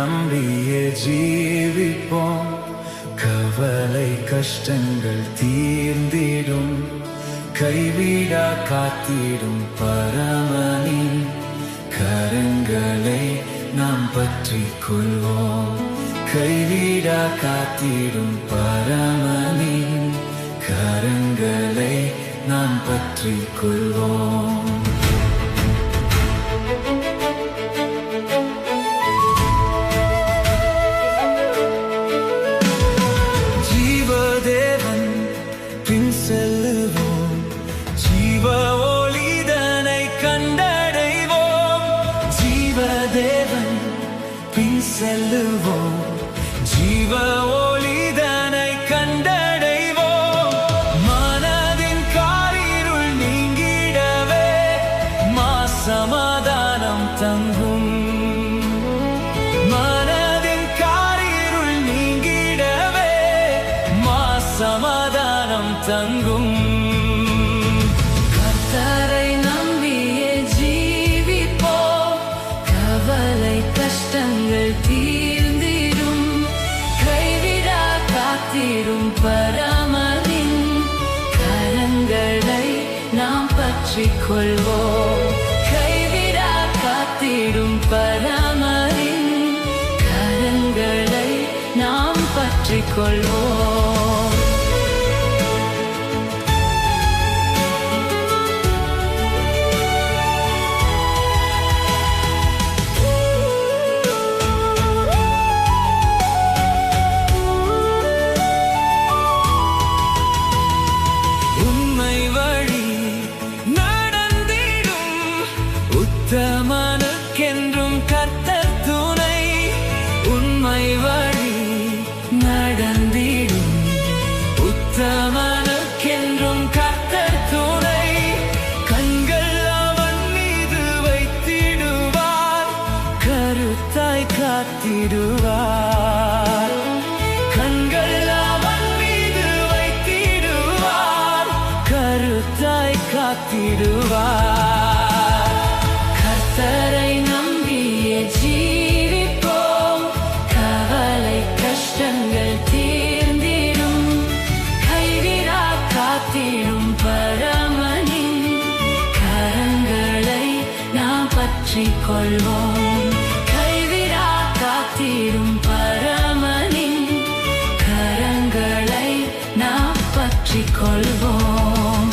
நம்பியே ஜீவிப்போம். கவலை கஷ்டங்கள் தீர்ந்திடும். கைவிடா காத்திடும் பரமனின் கரங்களை நாம் பற்றிக் கொள்வோம். கைவிடா காத்திடும் பரமனின் கரங்களை நாம் பற்றிக் கொள்வோம். ஜீவதேவன் பின் செல்லுவோம். ஜீவ ஒளிதனை கண்டடைவோம். ஜீவதேவன் பின் செல்லுவோம். ஜீவ ஒளிதனை கண்டடைவோம். மனதின் காரிருள் நீங்கிடவே சமாதானம் தங்கும். மனதின் காரிருள் நீங்கிடவே சமாதானம் தங்கும். கர்த்தரை நம்பியே ஜீவிப்போம். கவலை கஷ்டங்கள் தீர்ந்திடும். கைவிடா காத்திடும் பரமனின் கரங்களை நாம் பற்றிக் கொள்வோம். கைவிடா காத்திடும் பரமனின் கரங்களை நாம் பற்றிக் கொள்வோம். உத்தமனுக்கென்றும் கர்த்தர் துணை. உண்மை வழி நடந்திடும். உத்தமனுக்கென்றும் கர்த்தர் துணை. கண்கள் அவன் மீது வைத்திடுவார். கருத்தாய் காத்திடுவார். கண்கள் அவன் மீது வைத்திடுவார். கருத்தாய் காத்திடுவார். கர்த்தரை நம்பியே ஜீவிப்போம். கவலை கஷ்டங்கள் தீர்ந்திடும். கைவிடா காத்திடும் பரமனின் கரங்களை நாம் பற்றிக் கொள்வோம். கைவிடா காத்திடும் பரமனின் கரங்களை நாம் பற்றிக் கொள்வோம்.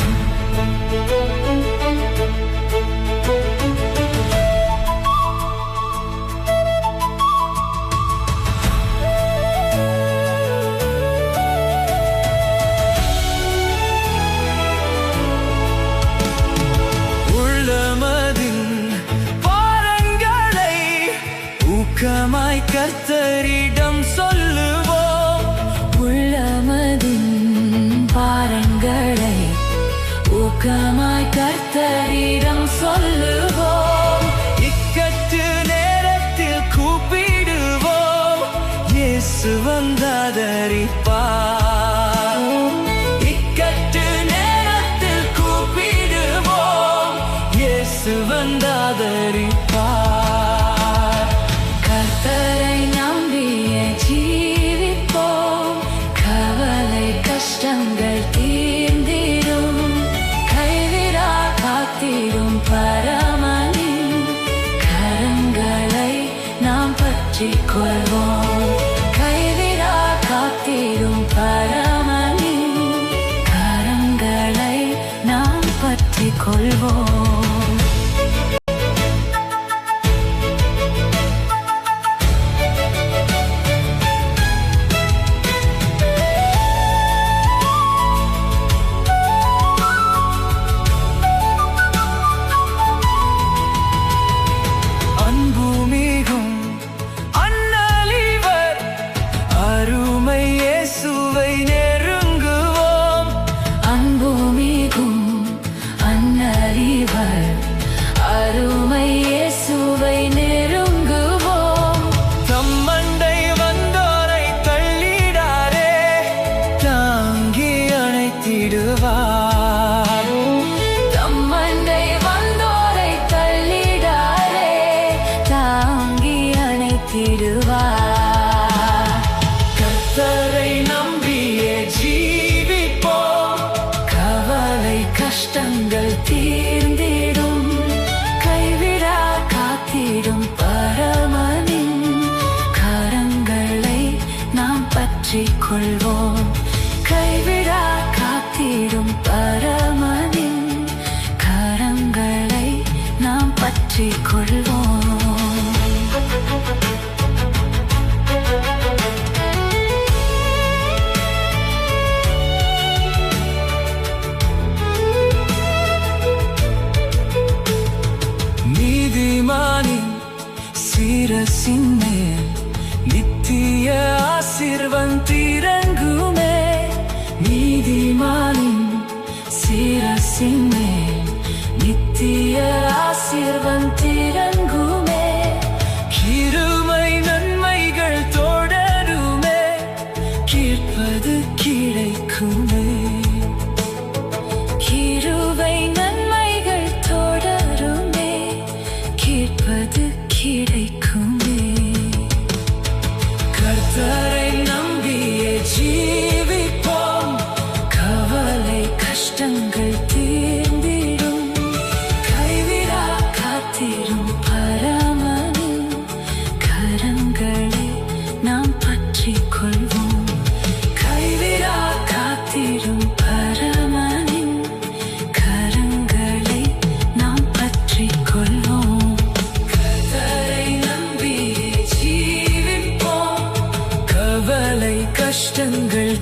ஊக்கமாய் கர்த்தரிடம் சொல்லுவோம். உள்ளமதின் பாரங்களை ஊக்கமாய் கர்த்தரிடம் சொல்லுவோம். இக்கட்டு நேரத்தில் கூப்பிடுவோம். இயேசு வந்தாதரிப்பார். இக்கட்டு நேரத்தில் கூப்பிடுவோம். இயேசு வந்தாதரிப்பார். கர்த்தரை நம்பியே ஜீவிப்போம். கவலை கஷ்டங்கள் தீர்ந்திடும். கைவிடா காத்திடும் பரமனின் கரங்களை நாம் பற்றிக் கொள்வோம். கைவிடா காத்திடும் பரமனின் கரங்களை நாம் பற்றிக் கொள்வோம். தம்மண்டை வந்தோரை தள்ளிடாரே தாங்கி அணைத்திடுவார். பரமனின் கரங்களை நாம் பற்றிக் கொள்வோம். கைவிடா காத்திடும் பரமனின் கரங்களை நாம் பற்றிக் கொள்வோம். நீதிமானின் சிரசின் மேல் நித்திய ஆசீர்வாதமிறங்குமே. நீதிமானின் சிரசின் மேல் நித்திய ஆசீர்வாதமிறங்குமே. கிருபை நன்மைகள் தொடருமே, கேட்பது கிடைக்குமே. கிருபை நன்மைகள் தொடருமே, கேட்பது கிடைக்குமே. கர்த்தரை நம்பியே ஜீவிப்போம், கவலை கஷ்டங்கள் தீர்ந்திடும். கைவிடா காத்திடும் பரமனின் கரங்களை நாம் பற்றிக் கொள்வோம். கைவிடா காத்திடும் பரமனின் கரங்களை நாம் பற்றிக் கொள்வோம். கர்த்தரை நம்பியே ஜீவிப்போம், கவலை கஷ்டங்கள்